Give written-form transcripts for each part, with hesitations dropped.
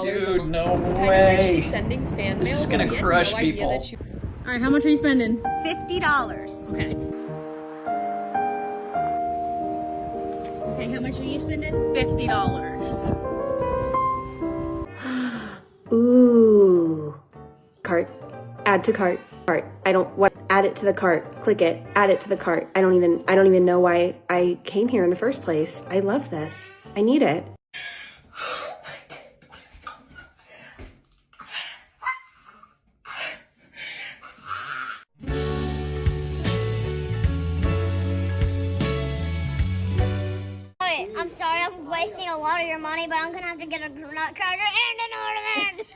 Dude, no way. Sending fan This mail, is gonna but we had crush no idea people. that you... All right, how much are you spending? $50. Okay. Okay, how much are you spending? $50. Ooh. Cart. Add to cart. Cart. I don't want add it to the cart. Click it. Add it to the cart. I don't even know why I came here in the first place. I love this. I need it. I'm sorry I'm wasting a lot of your money, but I'm gonna have to get a nutcracker and an ornament.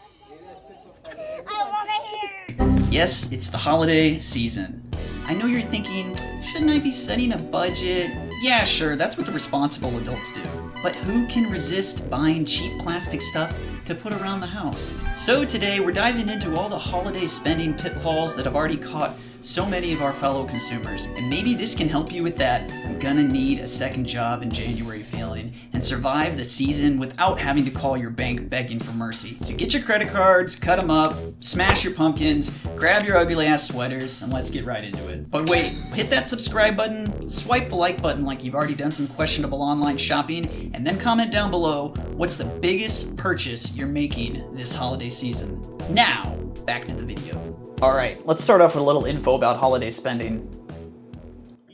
I love it here. Yes, it's the holiday season. I know you're thinking, shouldn't I be setting a budget? Yeah, sure, that's what the responsible adults do. But who can resist buying cheap plastic stuff to put around the house? So today we're diving into all the holiday spending pitfalls that have already caught so many of our fellow consumers. And maybe this can help you with that I'm gonna need a second job in January feeling and survive the season without having to call your bank begging for mercy. So get your credit cards, cut them up, smash your pumpkins, grab your ugly ass sweaters, and let's get right into it. But wait, hit that subscribe button, swipe the like button like you've already done some questionable online shopping, and then comment down below what's the biggest purchase you're making this holiday season. Now, back to the video. Alright, let's start off with a little info about holiday spending.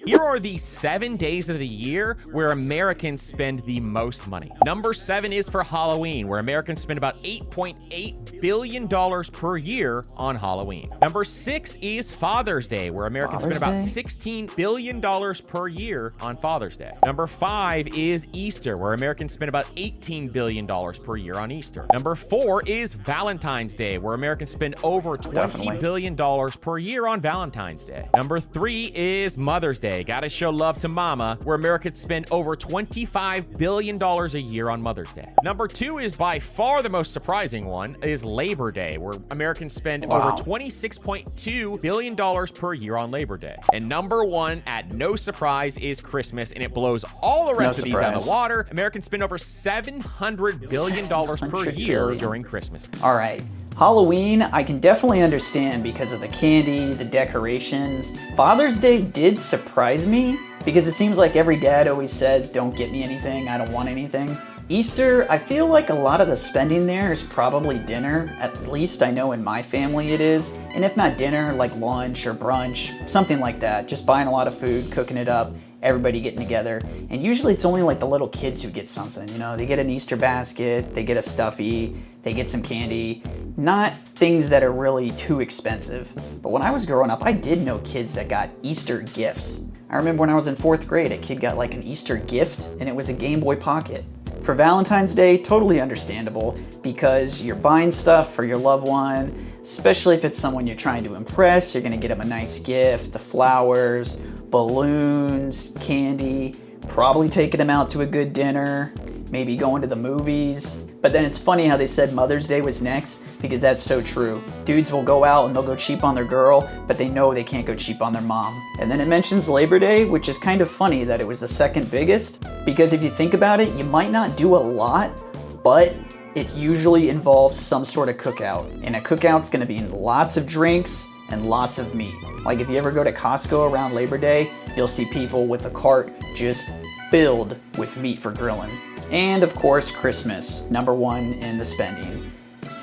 Here are the 7 days of the year where Americans spend the most money. Number 7 is for Halloween, where Americans spend about $8.8 billion per year on Halloween. Number 6 is Father's Day, where Americans spend about $16 billion per year on Father's Day. Number 5 is Easter, where Americans spend about $18 billion per year on Easter. Number 4 is Valentine's Day, where Americans spend over $20 billion per year on Valentine's Day. Number 3 is Mother's Day. Gotta show love to mama, where Americans spend over $25 billion a year on Mother's Day. Number 2 is by far the most surprising one, is Labor Day, where Americans spend over $26.2 billion per year on Labor Day. And number 1, at no surprise, is Christmas, and it blows all the rest of these out of the water. Americans spend over $700 billion per year during Christmas. Alright. Halloween, I can definitely understand because of the candy, the decorations. Father's Day did surprise me because it seems like every dad always says, don't get me anything, I don't want anything. Easter, I feel like a lot of the spending there is probably dinner. At least I know in my family it is. And if not dinner, like lunch or brunch, something like that. Just buying a lot of food, cooking it up, everybody getting together. And usually it's only like the little kids who get something, you know? They get an Easter basket, they get a stuffy, they get some candy. Not things that are really too expensive. But when I was growing up, I did know kids that got Easter gifts. I remember when I was in 4th grade, a kid got like an Easter gift and it was a Game Boy Pocket. For Valentine's Day, totally understandable because you're buying stuff for your loved one, especially if it's someone you're trying to impress. You're gonna get them a nice gift, the flowers, balloons, candy, probably taking them out to a good dinner, maybe going to the movies. But then it's funny how they said Mother's Day was next because that's so true. Dudes will go out and they'll go cheap on their girl, but they know they can't go cheap on their mom. And then it mentions Labor Day, which is kind of funny that it was the second biggest because if you think about it, you might not do a lot, but it usually involves some sort of cookout. And a cookout's gonna be lots of drinks and lots of meat. Like if you ever go to Costco around Labor Day, you'll see people with a cart just filled with meat for grilling. And of course, Christmas, number 1 in the spending.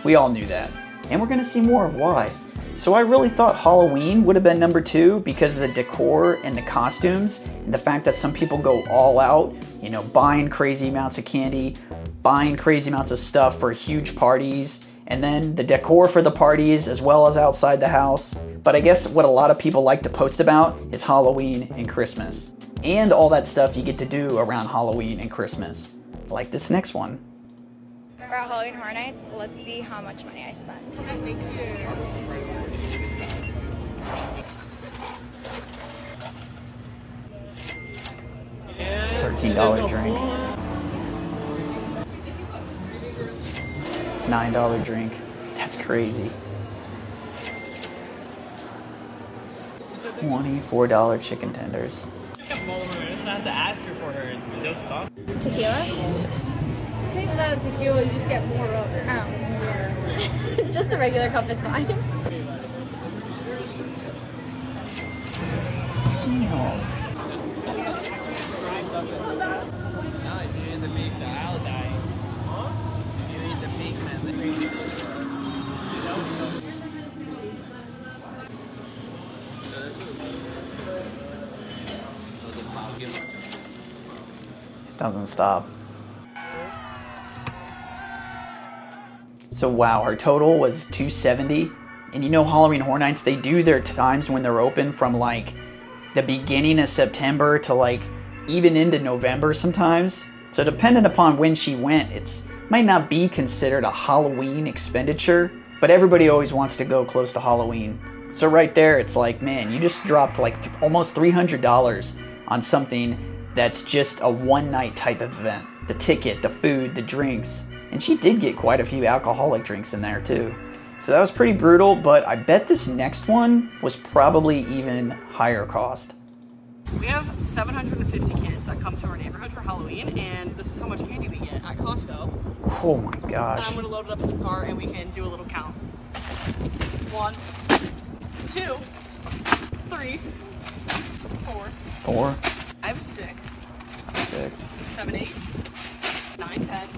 We all knew that. And we're gonna see more of why. So I really thought Halloween would have been number 2 because of the decor and the costumes and the fact that some people go all out, you know, buying crazy amounts of candy, buying crazy amounts of stuff for huge parties, and then the decor for the parties as well as outside the house. But I guess what a lot of people like to post about is Halloween and Christmas. And all that stuff you get to do around Halloween and Christmas. Like this next one. For Halloween Horror Nights, let's see how much money I spent. $13 drink. $9 drink. That's crazy. $24 chicken tenders. I have to ask her for her. Tequila? Jesus. $6. that tequila, you just get more of it. Oh, yeah. Just the regular cup is fine. Doesn't stop. So wow, her total was $270. And you know Halloween Horror Nights, they do their times when they're open from like the beginning of September to like even into November sometimes. So depending upon when she went, it's might not be considered a Halloween expenditure, but everybody always wants to go close to Halloween. So right there, it's like, man, you just dropped like almost $300 on something that's just a one-night type of event. The ticket, the food, the drinks. And she did get quite a few alcoholic drinks in there too. So that was pretty brutal, but I bet this next one was probably even higher cost. We have 750 kids that come to our neighborhood for Halloween, and this is how much candy we get at Costco. Oh my gosh. I'm gonna load it up in the car and we can do a little count. 1, 2, 3, 4, 4, 5, 6, 6, 7, 8, 9, 10,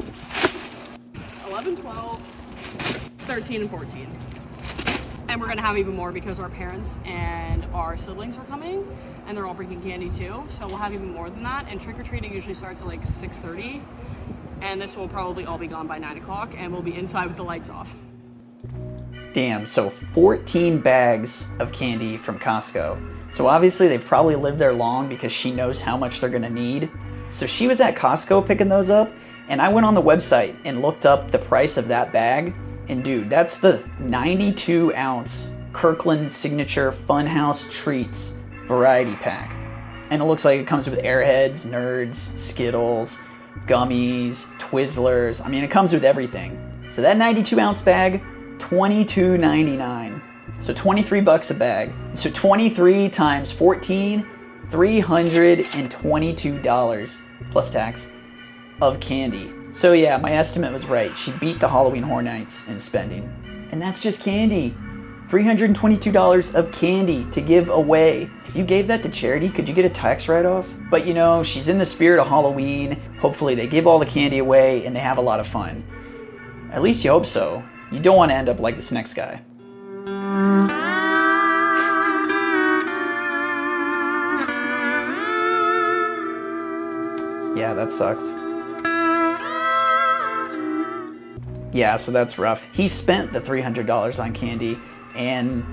11, 12, 13, and 14. And we're gonna have even more because our parents and our siblings are coming and they're all bringing candy too. So we'll have even more than that. And trick-or-treating usually starts at like 6:30. And this will probably all be gone by 9 o'clock and we'll be inside with the lights off. Damn, so 14 bags of candy from Costco. So obviously they've probably lived there long because she knows how much they're gonna need. So she was at Costco picking those up, and I went on the website and looked up the price of that bag. And dude, that's the 92 ounce Kirkland Signature Funhouse Treats variety pack. And it looks like it comes with Airheads, Nerds, Skittles, gummies, Twizzlers. I mean, it comes with everything. So that 92 ounce bag, $22.99. So 23 bucks a bag. So 23 times 14, $322 plus tax of candy. So yeah, my estimate was right. She beat the Halloween Horror Nights in spending. And that's just candy. $322 of candy to give away. If you gave that to charity, could you get a tax write-off? But you know, she's in the spirit of Halloween. Hopefully they give all the candy away and they have a lot of fun. At least you hope so. You don't want to end up like this next guy. Yeah, that sucks. Yeah, so that's rough. He spent the $300 on candy and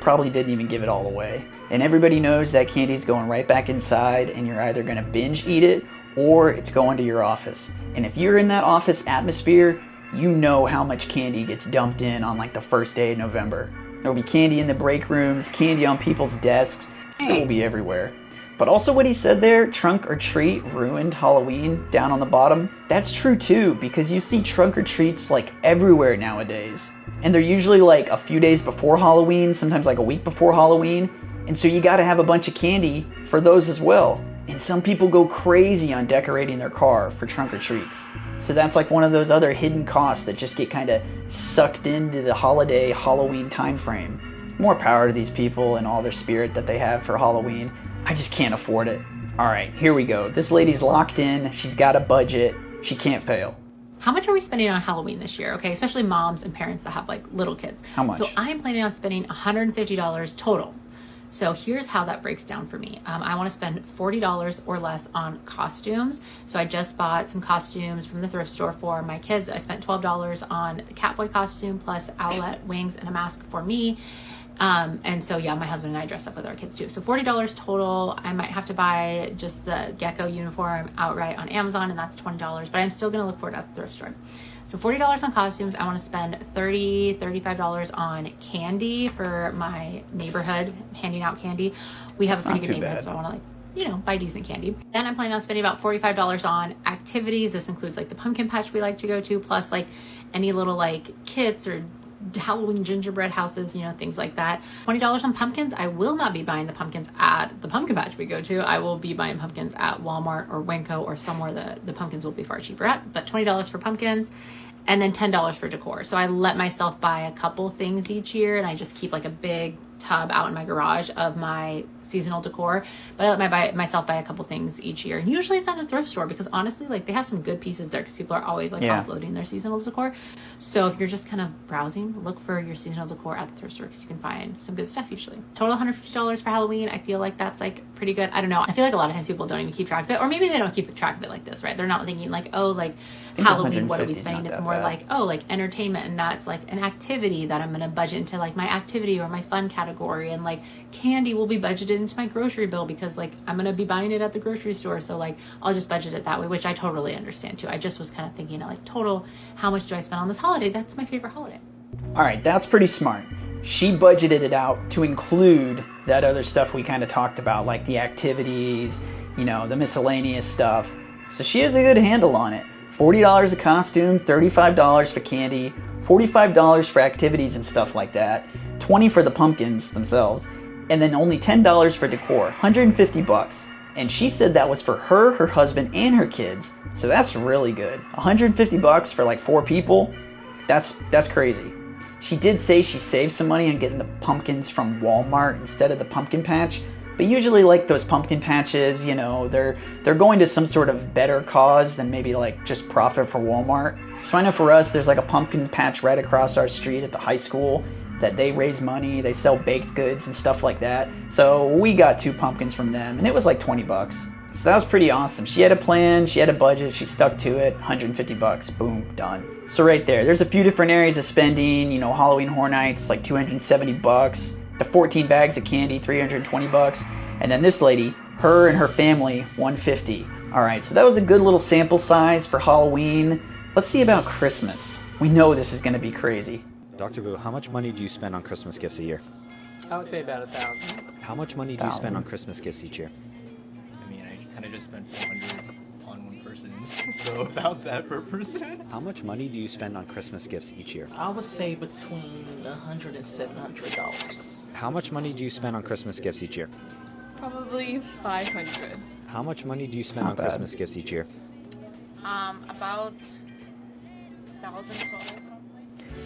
probably didn't even give it all away. And everybody knows that candy's going right back inside and you're either gonna binge eat it or it's going to your office. And if you're in that office atmosphere, you know how much candy gets dumped in on like the first day of November. There'll be candy in the break rooms, candy on people's desks, it will be everywhere. But also what he said there, trunk or treat ruined Halloween, down on the bottom. That's true too, because you see trunk or treats like everywhere nowadays. And they're usually like a few days before Halloween, sometimes like a week before Halloween. And so you gotta have a bunch of candy for those as well. And some people go crazy on decorating their car for trunk or treats. So that's like one of those other hidden costs that just get kind of sucked into the holiday Halloween time frame. More power to these people and all their spirit that they have for Halloween. I just can't afford it. All right, here we go. This lady's locked in. She's got a budget. She can't fail. How much are we spending on Halloween this year? Okay, especially moms and parents that have like little kids. How much? So I'm planning on spending $150 total. So here's how that breaks down for me. I want to spend $40 or less on costumes. So I just bought some costumes from the thrift store for my kids. I spent $12 on the Catboy costume plus owlet wings and a mask for me. And so yeah, my husband and I dressed up with our kids too. So $40 total. I might have to buy just the gecko uniform outright on Amazon, and that's $20, but I'm still going to look for it at the thrift store. So $40 on costumes. I want to spend $35 on candy for my neighborhood, handing out candy. We have a pretty good neighborhood, so I want to like, you know, buy decent candy. Then I'm planning on spending about $45 on activities. This includes like the pumpkin patch we like to go to, plus like any little like kits or Halloween gingerbread houses, you know, things like that. $20 on pumpkins. I will not be buying the pumpkins at the pumpkin patch we go to. I will be buying pumpkins at Walmart or Winco or somewhere that the pumpkins will be far cheaper at. But $20 for pumpkins, and then $10 for decor. So I let myself buy a couple things each year, and I just keep like a big tub out in my garage of my seasonal decor, but I let myself buy a couple things each year. And usually it's at the thrift store, because honestly, like, they have some good pieces there, because people are always like offloading their seasonal decor. So if you're just kind of browsing, look for your seasonal decor at the thrift store, because you can find some good stuff usually. Total $150 for Halloween. I feel like that's like pretty good. I don't know. I feel like a lot of times people don't even keep track of it, or maybe they don't keep track of it like this, right? They're not thinking like, oh, like Halloween, what are we spending? It's more like, oh, like entertainment, and that's like an activity that I'm going to budget into like my activity or my fun category, and like candy will be budgeted into my grocery bill, because like I'm going to be buying it at the grocery store, so like I'll just budget it that way, which I totally understand too. I just was kind of thinking like total, how much do I spend on this holiday? That's my favorite holiday. All right, that's pretty smart. She budgeted it out to include that other stuff we kind of talked about, like the activities, you know, the miscellaneous stuff. So she has a good handle on it. $40 a costume, $35 for candy, $45 for activities and stuff like that, $20 for the pumpkins themselves, and then only $10 for decor, $150. And she said that was for her, her husband, and her kids. So that's really good. $150 for like 4 people. That's crazy. She did say she saved some money on getting the pumpkins from Walmart instead of the pumpkin patch. But usually, like, those pumpkin patches, you know, they're going to some sort of better cause than maybe like just profit for Walmart. So I know for us, there's like a pumpkin patch right across our street at the high school that they raise money, they sell baked goods and stuff like that. So we got 2 pumpkins from them, and it was like $20. So that was pretty awesome. She had a plan, she had a budget, she stuck to it, $150, boom, done. So right there's a few different areas of spending, you know, Halloween Horror Nights, like $270, the 14 bags of candy, $320, and then this lady, her and her family, $150. All right, so that was a good little sample size for Halloween. Let's see about Christmas. We know this is gonna be crazy. Dr. Vu, how much money do you spend on Christmas gifts a year? I would say about $1,000. How much money do you spend on Christmas gifts each year? I mean, I kind of just spent $400 on one person, so about that per person. How much money do you spend on Christmas gifts each year? I would say between $100 and $700. How much money do you spend on Christmas gifts each year? Probably $500. How much money do you spend on Christmas gifts each year? About $1,000 total.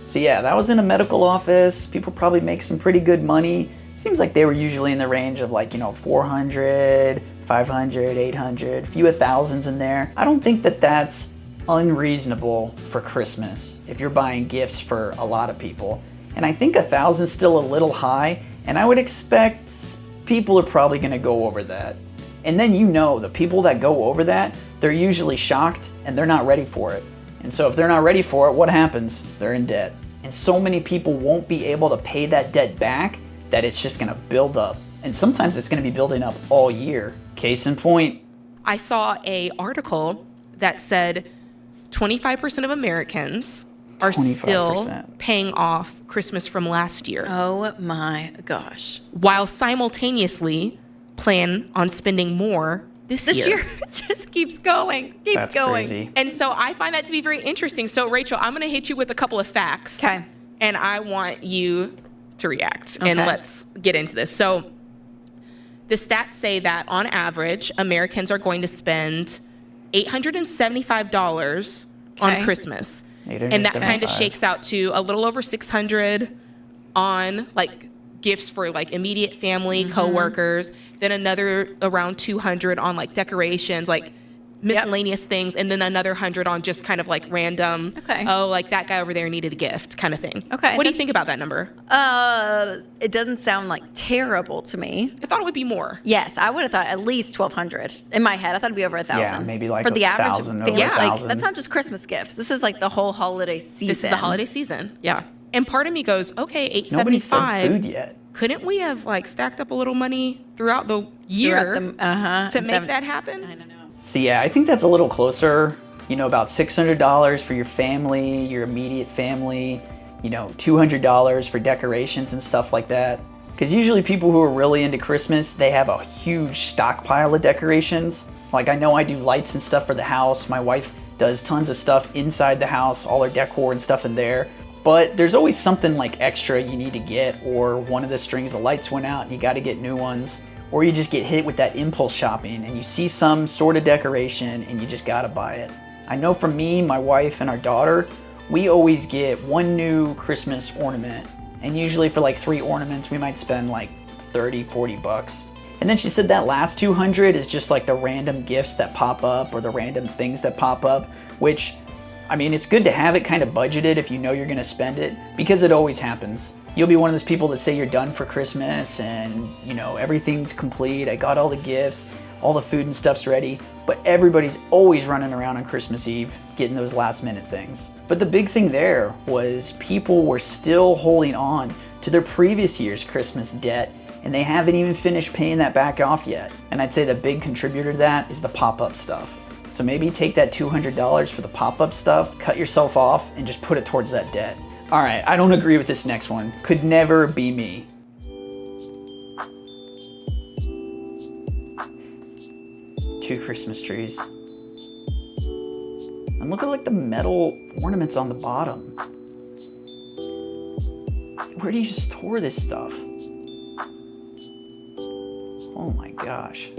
So yeah, that was in a medical office. People probably make some pretty good money. Seems like they were usually in the range of like, you know, 400, 500, 800, a few thousands in there. I don't think that that's unreasonable for Christmas if you're buying gifts for a lot of people. And I think 1,000 is still a little high, and I would expect people are probably gonna go over that. And then, you know, the people that go over that, they're usually shocked and they're not ready for it. And so if they're not ready for it, what happens? They're in debt. And so many people won't be able to pay that debt back that it's just gonna build up. And sometimes it's gonna be building up all year. Case in point. I saw an article that said 25% of Americans are 25%. Still paying off Christmas from last year. Oh my gosh. While simultaneously plan on spending more this year. It just keeps going, keeps going. Crazy. And so I find that to be very interesting. So Rachel, I'm going to hit you with a couple of facts. Okay. And I want you to react. Okay. And let's get into this. So the stats say that on average, Americans are going to spend $875 on Christmas. And that kind of shakes out to a little over $600 on like gifts for like immediate family, coworkers, then another around $200 on like decorations, like miscellaneous things, and then another $100 on just kind of like random, oh, like that guy over there needed a gift kind of thing. Okay. What do you think about that number? It doesn't sound like terrible to me. I thought it would be more. Yes, I would have thought at least 1,200 in my head. I thought it'd be over 1,000. Yeah, maybe like for the average 1,000, family. over Like 1,000. that's not just Christmas gifts. This is like the whole holiday season. This is the holiday season. Yeah. And part of me goes, okay, $875. Nobody said food yet. Couldn't we have like stacked up a little money throughout the year to make that happen? I don't know. So yeah, I think that's a little closer, you know, about $600 for your family, your immediate family, you know, $200 for decorations and stuff like that. Because usually people who are really into Christmas, they have a huge stockpile of decorations. Like I know I do lights and stuff for the house. My wife does tons of stuff inside the house, all her decor and stuff in there. But there's always something like extra you need to get, or one of the strings of lights went out and you got to get new ones, or you just get hit with that impulse shopping and you see some sort of decoration and you just got to buy it. I know for me, my wife, and our daughter, we always get one new Christmas ornament, and usually for like 3 ornaments we might spend like 30-40 bucks. And then she said that last 200 is just like the random gifts that pop up or the random things that pop up, which, I mean, it's good to have it kind of budgeted if you know you're gonna spend it, because it always happens. You'll be one of those people that say you're done for Christmas and, you know, everything's complete, I got all the gifts, all the food and stuff's ready, but everybody's always running around on Christmas Eve getting those last minute things. But the big thing there was people were still holding on to their previous year's Christmas debt, and they haven't even finished paying that back off yet. And I'd say the big contributor to that is the pop-up stuff. So maybe take that $200 for the pop-up stuff, cut yourself off, and just put it towards that debt. All right, I don't agree with this next one. Could never be me. Two Christmas trees. And look at like the metal ornaments on the bottom. Where do you store this stuff? Oh my gosh.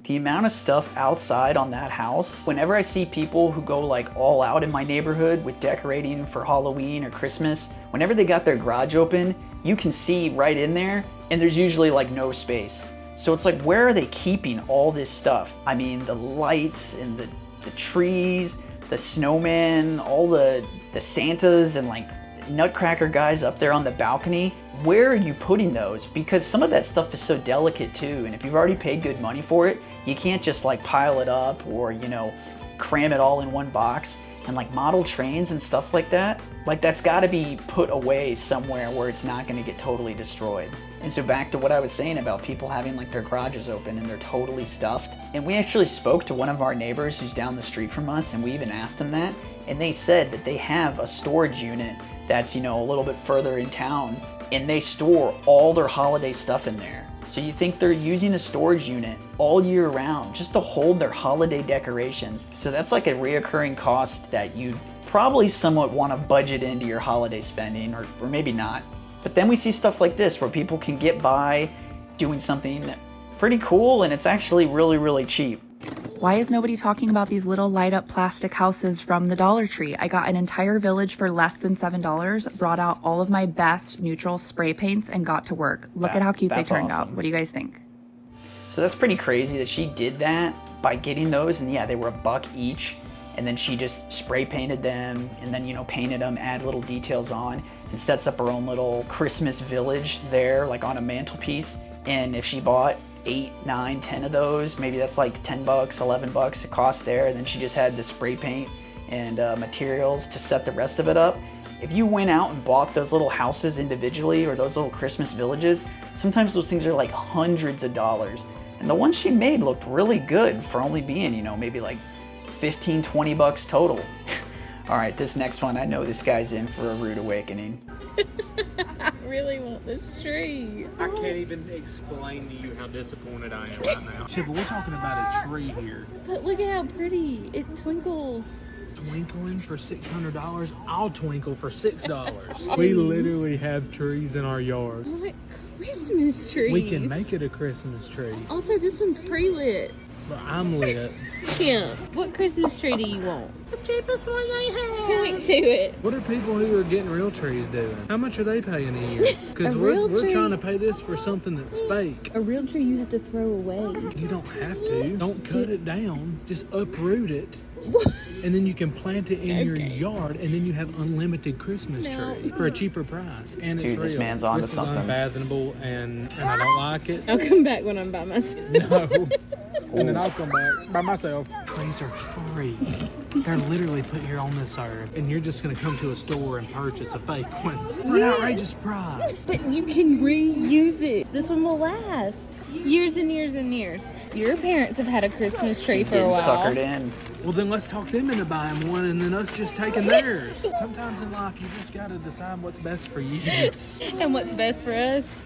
The amount of stuff outside on that house, whenever I see people who go like all out in my neighborhood with decorating for Halloween or Christmas, whenever they got their garage open, you can see right in there, and there's usually like no space. So it's like, where are they keeping all this stuff? I mean, the lights and the trees, the snowman, all the Santas and like nutcracker guys up there on the balcony. Where are you putting those? Because some of that stuff is so delicate too, and if you've already paid good money for it, you can't just like pile it up or, you know, cram it all in one box. And like model trains and stuff like that, like that's gotta be put away somewhere where it's not gonna get totally destroyed. And so back to what I was saying about people having like their garages open and they're totally stuffed. And we actually spoke to one of our neighbors who's down the street from us, and we even asked them that, and they said that they have a storage unit that's, you know, a little bit further in town, and they store all their holiday stuff in there. So you think they're using a storage unit all year round just to hold their holiday decorations. So that's like a reoccurring cost that you probably somewhat want to budget into your holiday spending, or maybe not. But then we see stuff like this where people can get by doing something pretty cool, and it's actually really, really cheap. Why is nobody talking about these little light up plastic houses from the Dollar Tree? I got an entire village for less than $7, brought out all of my best neutral spray paints, and got to work. Look at how cute they turned out. What do you guys think? So that's pretty crazy that she did that by getting those, and yeah, they were $1 each, and then she just spray painted them, and then, you know, painted them, add little details on, and sets up her own little Christmas village there, like on a mantelpiece. And if she bought 8, 9, 10 of those, maybe that's like $10, $11 it cost there, and then she just had the spray paint and materials to set the rest of it up. If you went out and bought those little houses individually, or those little Christmas villages, sometimes those things are like hundreds of dollars. And the ones she made looked really good for only being, you know, maybe like 15, 20 bucks total. All right, this next one, I know this guy's in for a rude awakening. I really want this tree. I can't even explain to you how disappointed I am right now. Shit, but we're talking about a tree here. But look at how pretty. It twinkles. Twinkling for $600? I'll twinkle for $6. We literally have trees in our yard. What Christmas trees? We can make it a Christmas tree. Also, this one's pre-lit. But I'm lit. Kim, what Christmas tree do you want? The cheapest one they have. Point to it. What are people who are getting real trees doing? How much are they paying a year? Because we're trying to pay this for something that's fake. A real tree you have to throw away. You don't have to. Don't cut it down. Just uproot it. And then you can plant it in your yard, and then you have unlimited Christmas tree for a cheaper price. And Dude, it's real. this man's onto something. This is unfathomable, and I don't like it. I'll come back when I'm by myself. No. And then I'll come back by myself. Trees are free. They're literally put here on this earth, and you're just going to come to a store and purchase a fake one for an outrageous price. But you can reuse it. This one will last years and years and years. Your parents have had a Christmas tree for a while. Suckered in. Well, then let's talk them into buying one, and then us just taking theirs. Sometimes in life, you just got to decide what's best for you. And what's best for us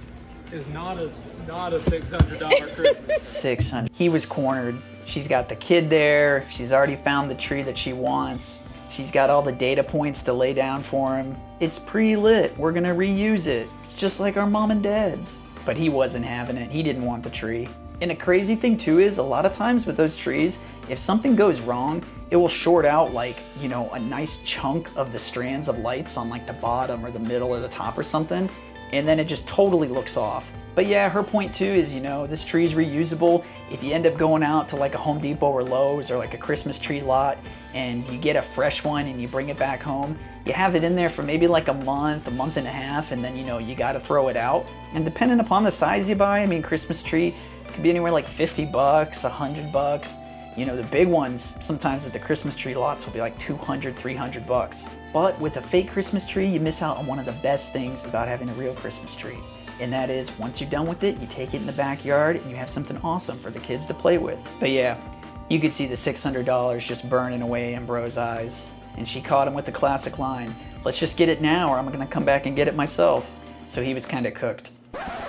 is not a $600 Christmas. 600. He was cornered. She's got the kid there. She's already found the tree that she wants. She's got all the data points to lay down for him. It's pre-lit. We're gonna reuse it. It's just like our mom and dad's. But he wasn't having it. He didn't want the tree. And a crazy thing too is a lot of times with those trees, if something goes wrong, it will short out like, you know, a nice chunk of the strands of lights on like the bottom or the middle or the top or something. And then it just totally looks off. But yeah, her point too is, you know, this tree is reusable. If you end up going out to like a Home Depot or Lowe's or like a Christmas tree lot and you get a fresh one and you bring it back home, you have it in there for maybe like a month and a half, and then, you know, you got to throw it out. And depending upon the size you buy, I mean, Christmas tree could be anywhere like $50, $100. You know, the big ones sometimes at the Christmas tree lots will be like $200, $300. But with a fake Christmas tree, you miss out on one of the best things about having a real Christmas tree. And that is, once you're done with it, you take it in the backyard and you have something awesome for the kids to play with. But yeah, you could see the $600 just burning away in Bro's eyes. And she caught him with the classic line, "Let's just get it now or I'm gonna come back and get it myself." So he was kinda cooked.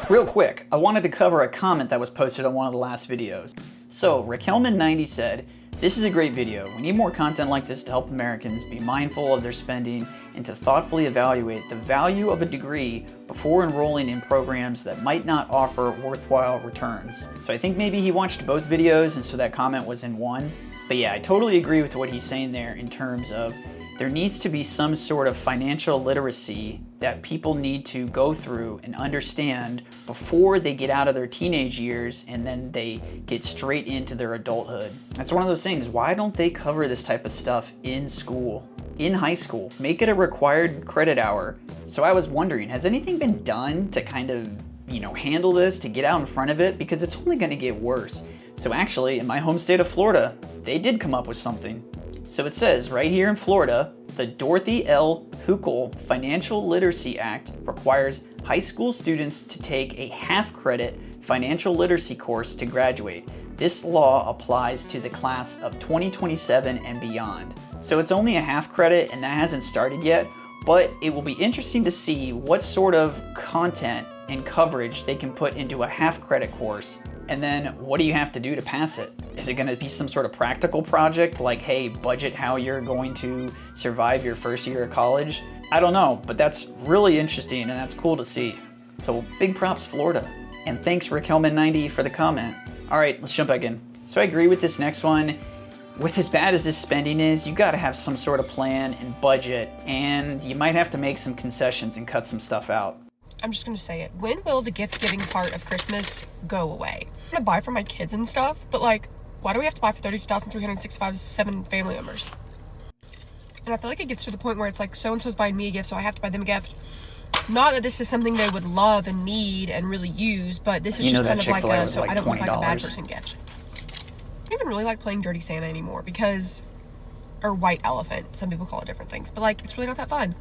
Real quick, I wanted to cover a comment that was posted on one of the last videos. So Raquelman90 said, "This is a great video. We need more content like this to help Americans be mindful of their spending and to thoughtfully evaluate the value of a degree before enrolling in programs that might not offer worthwhile returns." So I think maybe he watched both videos and so that comment was in one. But yeah, I totally agree with what he's saying there in terms of there needs to be some sort of financial literacy that people need to go through and understand before they get out of their teenage years and then they get straight into their adulthood. That's one of those things. Why don't they cover this type of stuff in school, in high school? Make it a required credit hour. So I was wondering, has anything been done to kind of, you know, handle this, to get out in front of it? Because it's only going to get worse. So actually, in my home state of Florida, they did come up with something. So it says right here in Florida, the Dorothy L. Huckel Financial Literacy Act requires high school students to take a half-credit financial literacy course to graduate. This law applies to the class of 2027 and beyond. So it's only a half credit and that hasn't started yet, but it will be interesting to see what sort of content and coverage they can put into a half credit course. And then what do you have to do to pass it? Is it gonna be some sort of practical project like, hey, budget how you're going to survive your first year of college? I don't know, but that's really interesting and that's cool to see. So big props, Florida. And thanks Raquelman90 for the comment. All right, let's jump back in. So I agree with this next one. With as bad as this spending is, you gotta have some sort of plan and budget, and you might have to make some concessions and cut some stuff out. I'm just gonna say it. When will the gift giving part of Christmas go away? I'm gonna buy for my kids and stuff, but like, why do we have to buy for 32,365 family members? And I feel like it gets to the point where it's like, so-and-so's buying me a gift, so I have to buy them a gift. Not that this is something they would love and need and really use, but this is just kind of like a, so I don't want like a bad person gift. I don't even really like playing Dirty Santa anymore because, or White Elephant, some people call it different things, but like, it's really not that fun.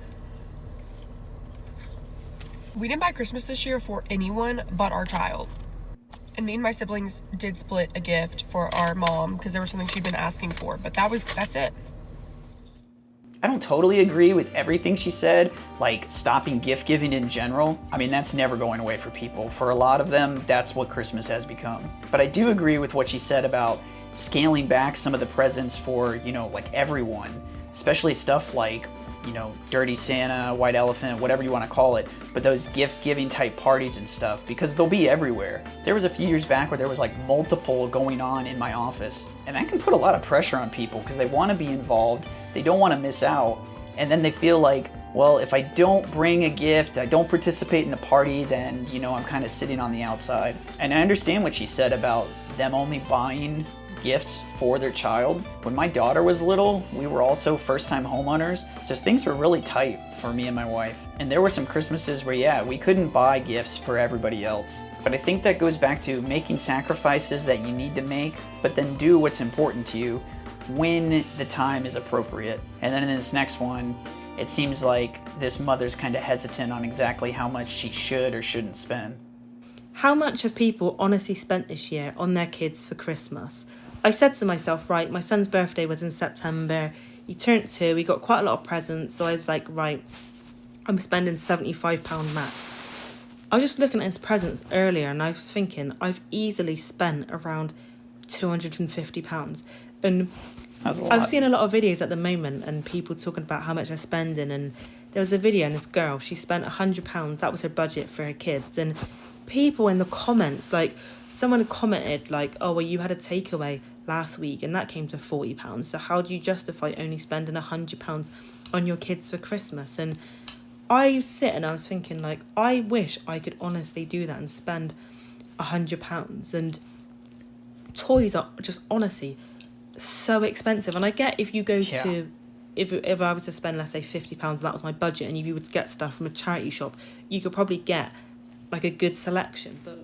We didn't buy Christmas this year for anyone but our child. And me and my siblings did split a gift for our mom because there was something she'd been asking for, but that's it. I don't totally agree with everything she said, like stopping gift giving in general. I mean, that's never going away for people. For a lot of them, that's what Christmas has become. But I do agree with what she said about scaling back some of the presents for, you know, like everyone, especially stuff like, you know, Dirty Santa, White Elephant, whatever you want to call it, but those gift-giving type parties and stuff, because they'll be everywhere. There was a few years back where there was like multiple going on in my office, and that can put a lot of pressure on people because they want to be involved, they don't want to miss out, and then they feel like, well, if I don't bring a gift, I don't participate in the party, then, you know, I'm kind of sitting on the outside. And I understand what she said about them only buying gifts for their child. When my daughter was little, we were also first-time homeowners, so things were really tight for me and my wife. And there were some Christmases where, yeah, we couldn't buy gifts for everybody else. But I think that goes back to making sacrifices that you need to make, but then do what's important to you when the time is appropriate. And then in this next one, it seems like this mother's kind of hesitant on exactly how much she should or shouldn't spend. How much have people honestly spent this year on their kids for Christmas? I said to myself, right, my son's birthday was in September, he turned 2, he got quite a lot of presents, so I was like, right, I'm spending £75 max. I was just looking at his presents earlier and I was thinking, I've easily spent around £250. And That's a lot. I've seen a lot of videos at the moment and people talking about how much they're spending, and there was a video and this girl, she spent £100, that was her budget for her kids, and people in the comments, like someone commented like, oh well, you had a takeaway last week and that came to £40, so how do you justify only spending £100 on your kids for Christmas? And I sit and I was thinking, like, I wish I could honestly do that and spend £100. And toys are just honestly so expensive. And I get if you go to, if I was to spend, let's say £50, that was my budget, and if you were to get stuff from a charity shop, you could probably get like a good selection. But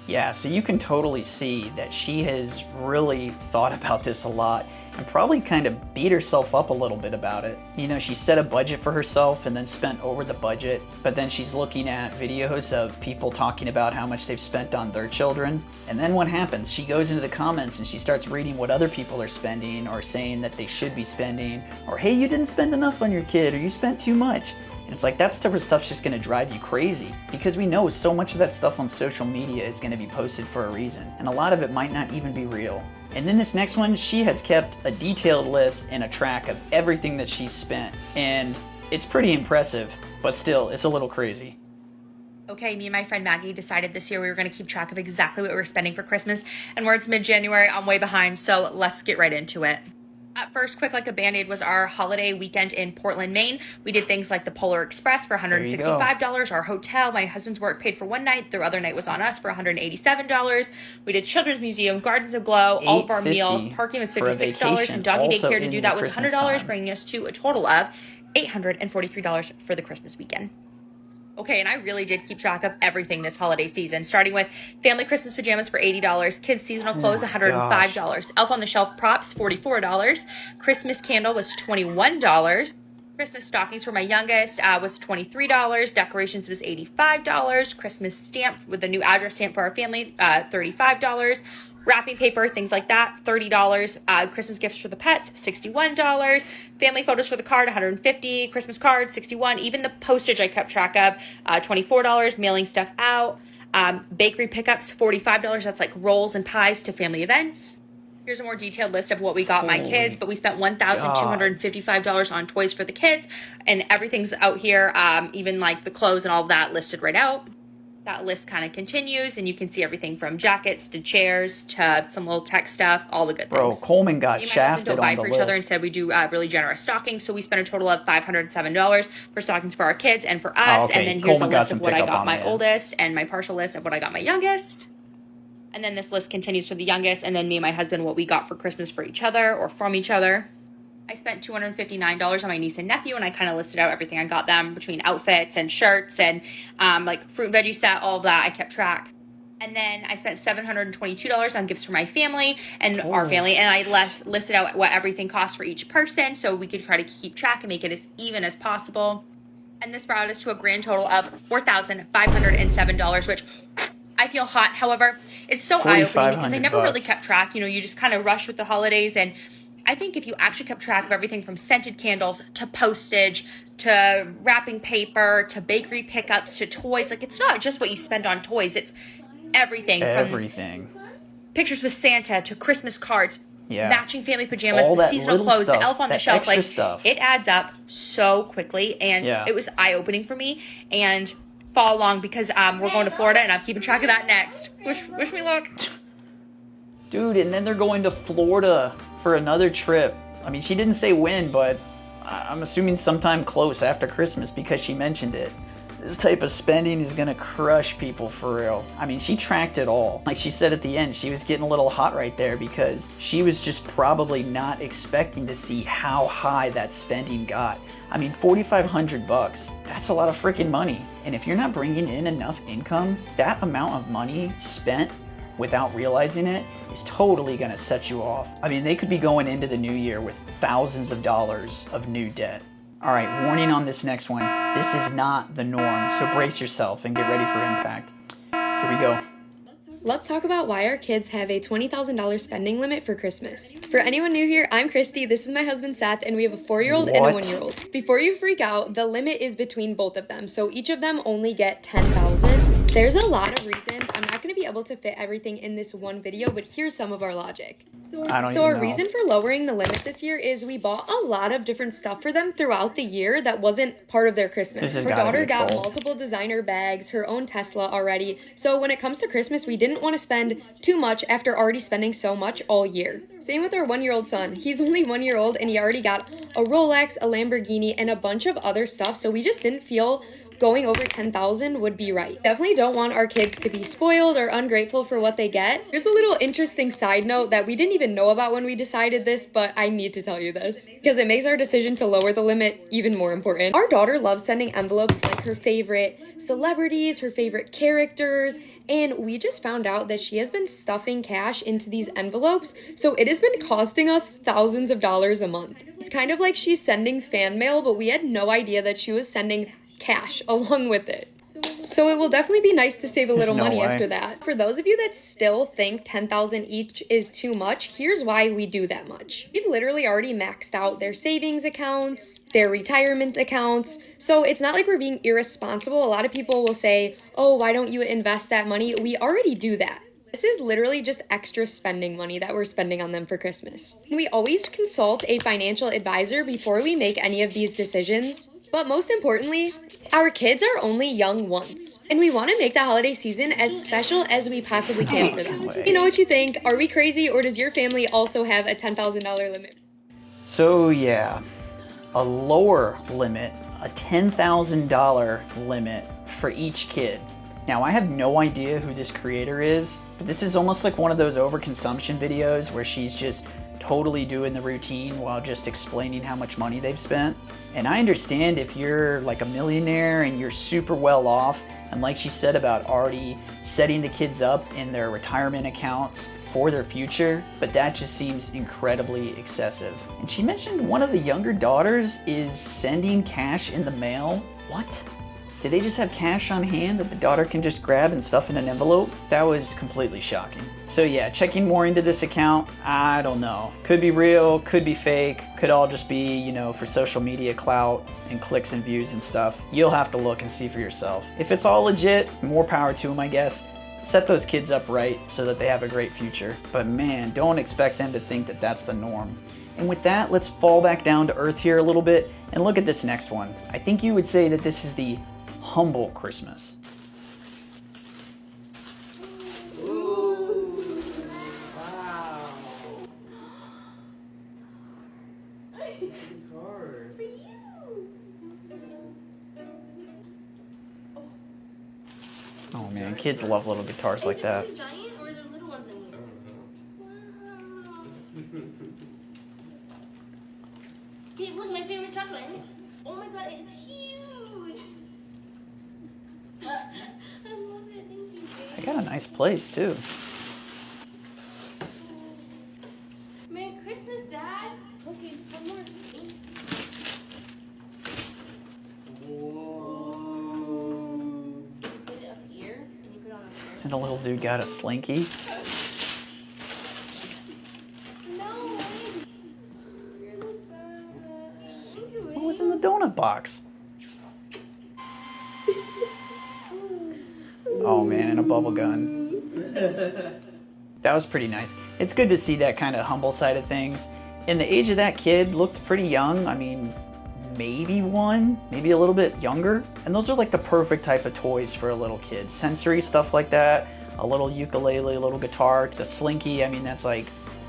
yeah, so you can totally see that she has really thought about this a lot and probably kind of beat herself up a little bit about it. You know, she set a budget for herself and then spent over the budget, but then she's looking at videos of people talking about how much they've spent on their children. And then what happens? She goes into the comments and she starts reading what other people are spending or saying that they should be spending, or hey, you didn't spend enough on your kid, or you spent too much. And it's like, that type of stuff's just gonna drive you crazy, because we know so much of that stuff on social media is gonna be posted for a reason, and a lot of it might not even be real. And then this next one, she has kept a detailed list and a track of everything that she's spent, and it's pretty impressive, but still, it's a little crazy. Okay, me and my friend Maggie decided this year we were going to keep track of exactly what we were spending for Christmas, and where it's mid-January, I'm way behind, so let's get right into it. At first, quick like a Band-Aid was our holiday weekend in Portland, Maine. We did things like the Polar Express for $165, our hotel, my husband's work paid for one night, the other night was on us for $187. We did Children's Museum, Gardens of Glow, all of our meals, parking was $56, and doggy daycare to do that was $100, bringing us to a total of $843 for the Christmas weekend. Okay, and I really did keep track of everything this holiday season, starting with family Christmas pajamas for $80, kids seasonal clothes $105, Elf on the Shelf props $44, Christmas candle was $21, Christmas stockings for my youngest was $23, decorations was $85, Christmas stamp with the new address stamp for our family, $35, wrapping paper, things like that, $30. Christmas gifts for the pets, $61. Family photos for the card, $150. Christmas card, $61. Even the postage I kept track of, $24. Mailing stuff out. Bakery pickups, $45. That's like rolls and pies to family events. Here's a more detailed list of what we got my kids, but we spent $1,255 on toys for the kids, and everything's out here, even like the clothes and all of that listed right out. That list kind of continues, and you can see everything from jackets to chairs to some little tech stuff, all the good things. Bro, Coleman got shafted on the for list. each other. Instead, we do really generous stockings, so we spent a total of $507 for stockings for our kids and for us. Okay. And then here's Coleman a list of what I pickup got on my the oldest and my partial list of what I got my youngest. And then this list continues for the youngest, and then me and my husband, what we got for Christmas for each other or from each other. I spent $259 on my niece and nephew, and I kind of listed out everything I got them between outfits and shirts and like fruit and veggie set, all of that. I kept track. And then I spent $722 on gifts for my family and our family, and I listed out what everything cost for each person so we could try to keep track and make it as even as possible. And this brought us to a grand total of $4,507, which I feel hot. However, it's so eye-opening because I never really kept track. You know, you just kind of rush with the holidays, and I think if you actually kept track of everything from scented candles to postage to wrapping paper to bakery pickups to toys, like it's not just what you spend on toys, it's everything. From pictures with Santa to Christmas cards, matching family pajamas, the seasonal clothes, the Elf on the Shelf, like it adds up so quickly, and it was eye-opening for me. And follow along because we're going to Florida and I'm keeping track of that next. Wish me luck. Dude, and then they're going to Florida for another trip. I mean, she didn't say when, but I'm assuming sometime close after Christmas because she mentioned it. This type of spending is gonna crush people for real. I mean, she tracked it all. Like she said at the end, she was getting a little hot right there because she was just probably not expecting to see how high that spending got. I mean, $4,500, that's a lot of freaking money. And if you're not bringing in enough income, that amount of money spent without realizing it is totally gonna set you off. I mean, they could be going into the new year with thousands of dollars of new debt. All right, warning on this next one. This is not the norm, so brace yourself and get ready for impact. Here we go. Let's talk about why our kids have a $20,000 spending limit for Christmas. For anyone new here, I'm Christy, this is my husband Seth, and we have a 4-year-old and a 1-year-old. Before you freak out, the limit is between both of them, so each of them only get $10,000. There's a lot of reasons. I'm not going to be able to fit everything in this one video, but here's some of our logic. So our reason for lowering the limit this year is we bought a lot of different stuff for them throughout the year that wasn't part of their Christmas. Her daughter got multiple designer bags, her own Tesla already. So when it comes to Christmas, we didn't want to spend too much after already spending so much all year. Same with our 1-year-old son. He's only 1 year old and he already got a Rolex, a Lamborghini, and a bunch of other stuff. So we just didn't feel going over 10,000 would be right. Definitely don't want our kids to be spoiled or ungrateful for what they get. Here's a little interesting side note that we didn't even know about when we decided this, but I need to tell you this because it makes our decision to lower the limit even more important. Our daughter loves sending envelopes like her favorite celebrities, her favorite characters, and we just found out that she has been stuffing cash into these envelopes, so it has been costing us thousands of dollars a month. It's kind of like she's sending fan mail, but we had no idea that she was sending cash along with it. So it will definitely be nice to save a little money after that. For those of you that still think 10,000 each is too much, here's why we do that much. We've literally already maxed out their savings accounts, their retirement accounts, so it's not like we're being irresponsible. A lot of people will say, oh, why don't you invest that money? We already do that. This is literally just extra spending money that we're spending on them for Christmas. We always consult a financial advisor before we make any of these decisions. But most importantly, our kids are only young once, and we want to make the holiday season as special as we possibly can for them. You know what you think? Are we crazy, or does your family also have a $10,000 limit? So yeah, a lower limit, a $10,000 limit for each kid. Now, I have no idea who this creator is, but this is almost like one of those overconsumption videos where she's just totally doing the routine while just explaining how much money they've spent. And I understand if you're like a millionaire and you're super well off, and like she said about already setting the kids up in their retirement accounts for their future, but that just seems incredibly excessive. And she mentioned one of the younger daughters is sending cash in the mail. What? Did they just have cash on hand that the daughter can just grab and stuff in an envelope? That was completely shocking. So yeah, checking more into this account, I don't know. Could be real, could be fake, could all just be, you know, for social media clout and clicks and views and stuff. You'll have to look and see for yourself. If it's all legit, more power to them, I guess. Set those kids up right so that they have a great future. But man, don't expect them to think that that's the norm. And with that, let's fall back down to earth here a little bit and look at this next one. I think you would say that this is the humble Christmas. Ooh. Wow. It's hard. For you. Oh man, kids love little guitars like that. Is it giant or is there little ones in here? Wow. Okay, look, my favorite chocolate. Oh my god, it's huge. I love it. Thank you, babe. They got a nice place too. Merry Christmas, Dad. Okay, one more. Whoa. You put it up here, and you put it on a chair. And the little dude got a slinky. What was in the donut box? Oh man, and a bubble gun. That was pretty nice. It's good to see that kind of humble side of things. And the age of that kid looked pretty young. I mean, maybe one, maybe a little bit younger. And those are like the perfect type of toys for a little kid. Sensory stuff like that, a little ukulele, a little guitar, the slinky, I mean, that's like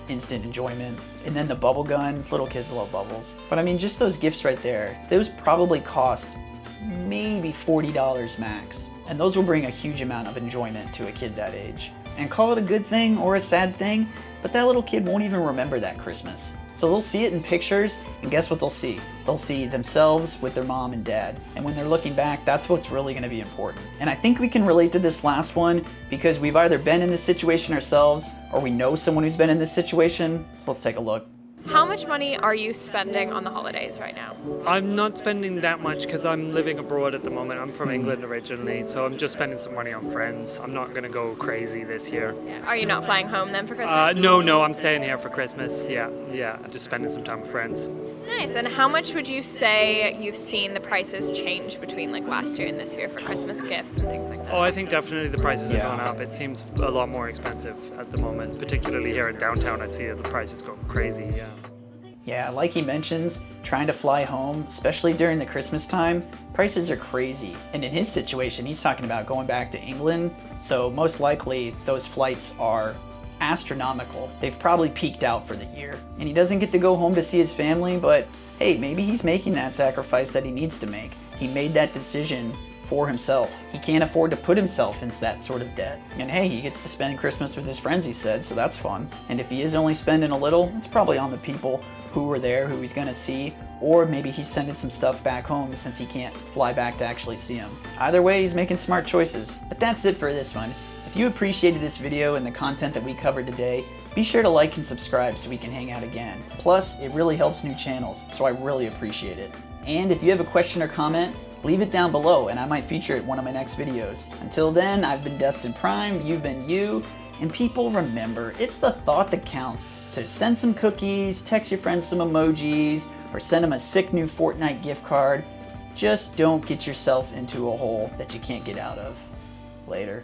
instant enjoyment. And then the bubble gun, little kids love bubbles. But I mean, just those gifts right there, those probably cost maybe $40 max. And those will bring a huge amount of enjoyment to a kid that age. And call it a good thing or a sad thing, but that little kid won't even remember that Christmas. So they'll see it in pictures, and guess what they'll see? They'll see themselves with their mom and dad. And when they're looking back, that's what's really gonna be important. And I think we can relate to this last one because we've either been in this situation ourselves or we know someone who's been in this situation. So let's take a look. How much money are you spending on the holidays right now? I'm not spending that much because I'm living abroad at the moment. I'm from England originally, so I'm just spending some money on friends. I'm not going to go crazy this year. Are you not flying home then for Christmas? No, I'm staying here for Christmas. Yeah, just spending some time with friends. Nice. And how much would you say you've seen the prices change between like last year and this year for Christmas gifts and things like that? Oh, I think definitely the prices have gone up. It seems a lot more expensive at the moment, particularly here in downtown. I see the prices go crazy, yeah. Yeah, like he mentions, trying to fly home, especially during the Christmas time, prices are crazy. And in his situation, he's talking about going back to England, so most likely those flights are astronomical. They've probably peaked out for the year. And he doesn't get to go home to see his family, but hey, maybe he's making that sacrifice that he needs to make. He made that decision for himself. He can't afford to put himself into that sort of debt. And hey, he gets to spend Christmas with his friends, he said, so that's fun. And if he is only spending a little, it's probably on the people who were there, who he's gonna see, or maybe he's sending some stuff back home since he can't fly back to actually see him. Either way, he's making smart choices. But that's it for this one. If you appreciated this video and the content that we covered today, be sure to like and subscribe so we can hang out again. Plus, it really helps new channels, so I really appreciate it. And if you have a question or comment, leave it down below and I might feature it in one of my next videos. Until then, I've been Dustin Prime, you've been you, and people, remember, it's the thought that counts. So send some cookies, text your friends some emojis, or send them a sick new Fortnite gift card. Just don't get yourself into a hole that you can't get out of. Later.